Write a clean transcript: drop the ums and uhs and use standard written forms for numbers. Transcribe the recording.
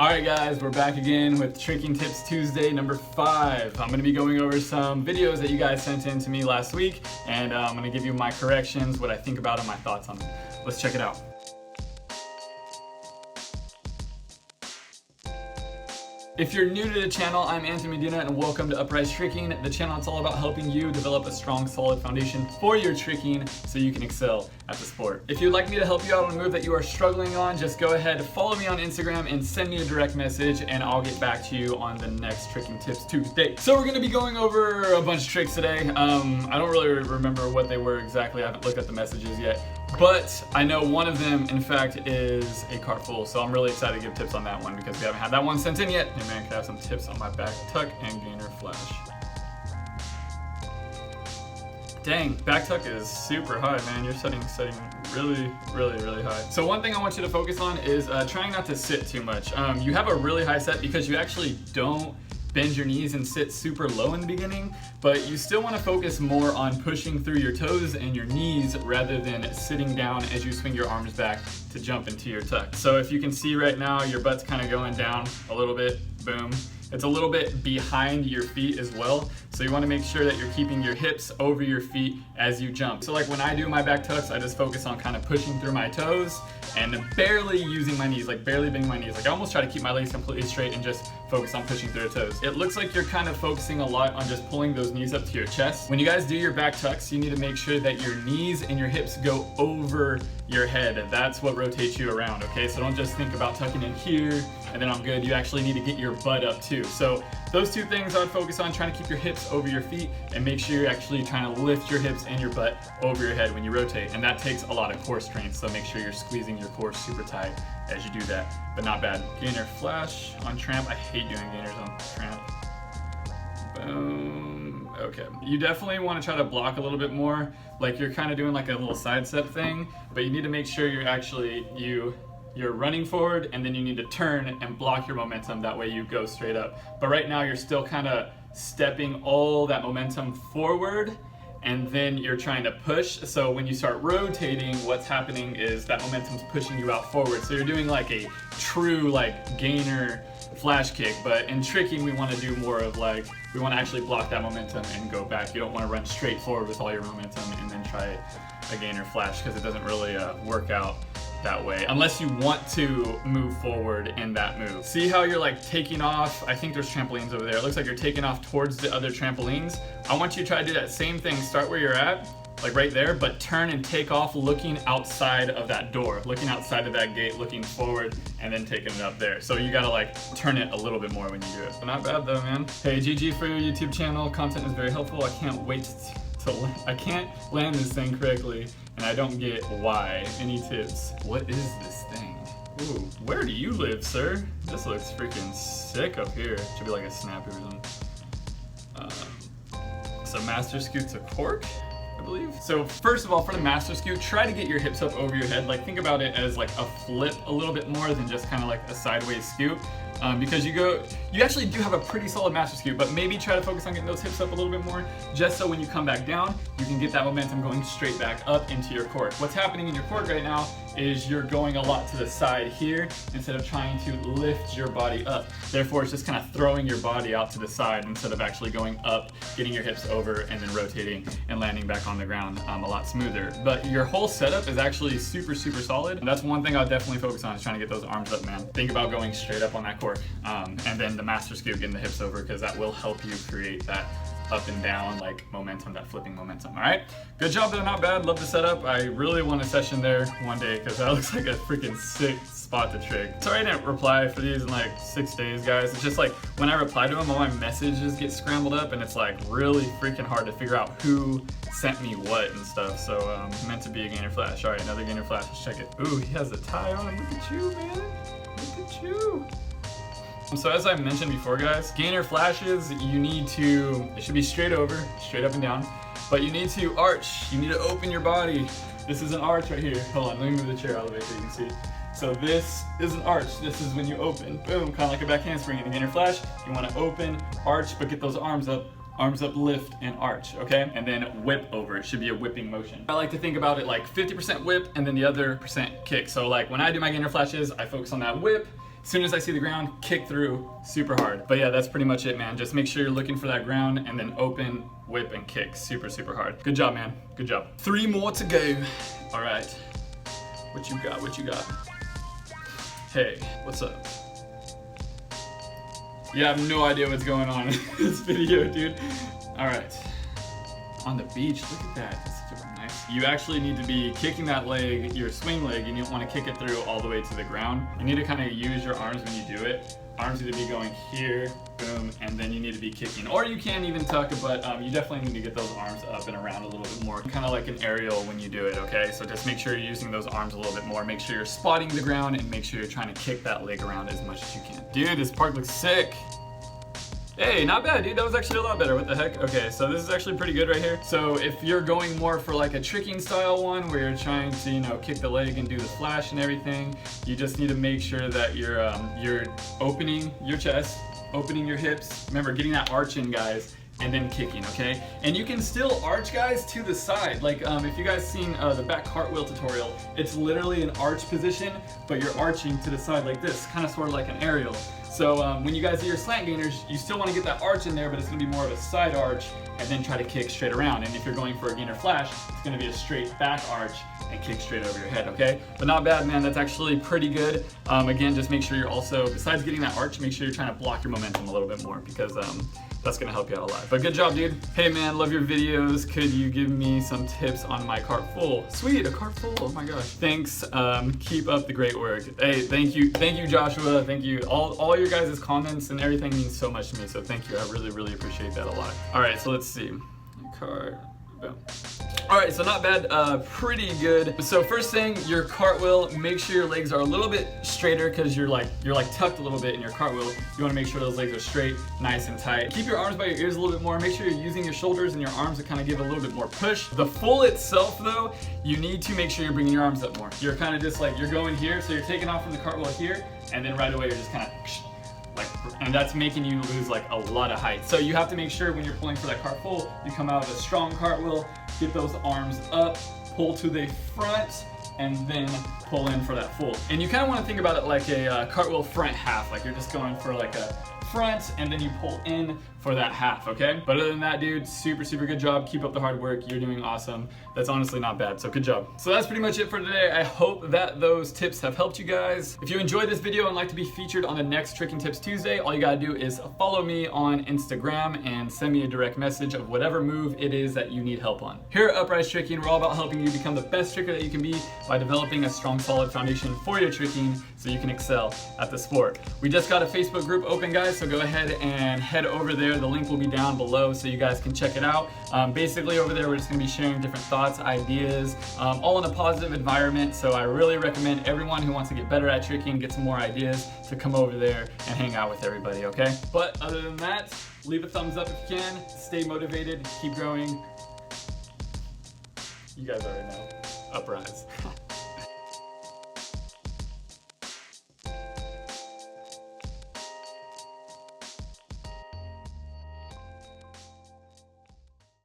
Alright guys, we're back again with Tricking Tips Tuesday number 5. I'm going to be going over some videos that you guys sent in to me last week, and I'm going to give you my corrections, what I think about them, my thoughts on them. Let's check it out. If you're new to the channel, I'm Anthony Medina and welcome to Upraiz Tricking, the channel that's all about helping you develop a strong, solid foundation for your tricking so you can excel at the sport. If you'd like me to help you out on a move that you are struggling on, just go ahead, follow me on Instagram and send me a direct message and I'll get back to you on the next Tricking Tips Tuesday. So we're going to be going over a bunch of tricks today. I don't really remember what they were exactly. I haven't looked at the messages yet. But I know one of them, in fact, is a Cartfull, so I'm really excited to give tips on that one because we haven't had that one sent in yet. And man, can I have some tips on my back tuck and gainer flash. Dang, back tuck is super high, man. You're setting really high. So one thing I want you to focus on is trying not to sit too much. You have a really high set because you actually don't bend your knees and sit super low in the beginning, but you still want to focus more on pushing through your toes and your knees rather than sitting down as you swing your arms back to jump into your tuck. So if you can see right now, your butt's kind of going down a little bit, boom. It's a little bit behind your feet as well. So you want to make sure that you're keeping your hips over your feet as you jump. So like when I do my back tucks, I just focus on kind of pushing through my toes and barely using my knees, like barely bending my knees. Like I almost try to keep my legs completely straight and just focus on pushing through the toes. It looks like you're kind of focusing a lot on just pulling those knees up to your chest. When you guys do your back tucks, you need to make sure that your knees and your hips go over your head. That's what rotates you around, okay? So don't just think about tucking in here and then I'm good. You actually need to get your butt up too. So those two things I would focus on, trying to keep your hips over your feet and make sure you're actually trying to lift your hips and your butt over your head when you rotate. And that takes a lot of core strength, so make sure you're squeezing your core super tight as you do that, but not bad. Gainer flash on tramp. I hate doing gainers on tramp. Boom. Okay. You definitely want to try to block a little bit more, like you're kind of doing like a little side step thing, but you need to make sure you're actually, you're running forward and then you need to turn and block your momentum. That way you go straight up. But right now you're still kind of stepping all that momentum forward and then you're trying to push. So when you start rotating, what's happening is that momentum's pushing you out forward. So you're doing like a true like gainer flash kick, but in tricking we want to do more of like, we want to actually block that momentum and go back. You don't want to run straight forward with all your momentum and then try a gainer flash because it doesn't really work out that way, unless you want to move forward in that move. See how you're like taking off? I think there's trampolines over there. It looks like you're taking off towards the other trampolines. I want you to try to do that same thing. Start where you're at, like right there, but turn and take off looking outside of that door, looking outside of that gate, looking forward, and then taking it up there. So you gotta like turn it a little bit more when you do it. But not bad though, man. Hey, GG for your YouTube channel. Content is very helpful. I can't wait I can't land this thing correctly, and I don't get why. Any tips? What is this thing? Ooh, where do you live, sir? This looks freaking sick up here. Should be like a snap or something. So master scoot's a cork, I believe. So first of all, for the master scoot, try to get your hips up over your head. Like think about it as like a flip a little bit more than just kind of like a sideways scoot. Because you actually do have a pretty solid master scoot, but maybe try to focus on getting those hips up a little bit more, just so when you come back down, you can get that momentum going straight back up into your cork. What's happening in your cork right now is you're going a lot to the side here instead of trying to lift your body up. Therefore, it's just kind of throwing your body out to the side instead of actually going up, getting your hips over, and then rotating and landing back on the ground a lot smoother. But your whole setup is actually super solid. And that's one thing I'll definitely focus on, is trying to get those arms up, man. Think about going straight up on that cork. And then the master scoot, getting the hips over, because that will help you create that up and down like momentum, that flipping momentum. All right, good job though, not bad. Love the setup. I really want a session there one day because that looks like a freaking sick spot to trick. Sorry I didn't reply for these in like 6 days, guys. It's just like when I reply to them, all my messages get scrambled up and it's like really freaking hard to figure out who sent me what and stuff. So meant to be a gainer flash. All right, another gainer flash. Let's check it. Ooh, he has a tie on. Look at you, man. Look at you. So as I mentioned before, guys, gainer flashes, you need to, it should be straight over, straight up and down, but you need to arch. You need to open your body. This is an arch right here. Hold on, let me move the chair out of the way so you can see. So this is an arch. This is when you open, boom, kind of like a back handspring. In a gainer flash, you want to open, arch, but get those arms up, lift, and arch, okay? And then whip over. It should be a whipping motion. I like to think about it like 50% whip and then the other percent kick. So like when I do my gainer flashes, I focus on that whip, As soon as I see the ground, kick through super hard. But yeah, that's pretty much it, man. Just make sure you're looking for that ground and then open, whip, and kick super, super hard. Good job, man. Good job. 3 more to go. All right. What you got? What you got? Hey, what's up? Yeah, I have no idea what's going on in this video, dude. All right. On the beach, look at that. That's super nice. You actually need to be kicking that leg, your swing leg, and you don't want to kick it through all the way to the ground. You need to kind of use your arms when you do it. Arms need to be going here, boom, and then you need to be kicking. Or you can even tuck, but you definitely need to get those arms up and around a little bit more. Kind of like an aerial when you do it, okay? So just make sure you're using those arms a little bit more. Make sure you're spotting the ground and make sure you're trying to kick that leg around as much as you can. Dude, this park looks sick. Hey, not bad, dude. That was actually a lot better. What the heck? Okay, so this is actually pretty good right here. So if you're going more for like a tricking style one where you're trying to, you know, kick the leg and do the flash and everything, you just need to make sure that you're opening your chest, opening your hips. Remember, getting that arch in, guys, and then kicking, okay? And you can still arch, guys, to the side. Like if you guys seen the back cartwheel tutorial, it's literally an arch position, but you're arching to the side like this, kind of sort of like an aerial. So when you guys do your slant gainers, you still want to get that arch in there, but it's going to be more of a side arch and then try to kick straight around. And if you're going for a gainer flash, it's going to be a straight back arch and kick straight over your head, okay? But not bad, man. That's actually pretty good. Again, just make sure you're also, besides getting that arch, make sure you're trying to block your momentum a little bit more because that's gonna help you out a lot. But good job, dude. Hey man, love your videos. Could you give me some tips on my Cartfull? Sweet, a Cartfull, oh my gosh. Thanks, keep up the great work. Hey, thank you Joshua, thank you. All your guys' comments and everything means so much to me, so thank you. I really, really appreciate that a lot. All right, so let's see. Card, boom. All right, so not bad, pretty good. So first thing, your cartwheel, make sure your legs are a little bit straighter because you're like tucked a little bit in your cartwheel. You wanna make sure those legs are straight, nice and tight. Keep your arms by your ears a little bit more. Make sure you're using your shoulders and your arms to kind of give a little bit more push. The full itself though, you need to make sure you're bringing your arms up more. You're kind of just like, you're going here, so you're taking off from the cartwheel here, and then right away you're just kind of and that's making you lose like a lot of height. So you have to make sure when you're pulling for that cartfull, you come out of a strong cartwheel, get those arms up, pull to the front, and then pull in for that full. And you kind of want to think about it like a cartwheel front half, like you're just going for like a front and then you pull in for that half, okay? But other than that, dude, super, super good job. Keep up the hard work. You're doing awesome. That's honestly not bad, so good job. So that's pretty much it for today. I hope that those tips have helped you guys. If you enjoyed this video and like to be featured on the next Tricking Tips Tuesday, all you gotta do is follow me on Instagram and send me a direct message of whatever move it is that you need help on. Here at Upraiz Tricking, we're all about helping you become the best tricker that you can be by developing a strong, solid foundation for your tricking so you can excel at the sport. We just got a Facebook group open, guys, so go ahead and head over there. The link will be down below so you guys can check it out. Basically over there, we're just gonna be sharing different thoughts, ideas, all in a positive environment. So I really recommend everyone who wants to get better at tricking, get some more ideas, to come over there and hang out with everybody, okay? But other than that, leave a thumbs up if you can, stay motivated, keep growing. You guys already know, Upraiz.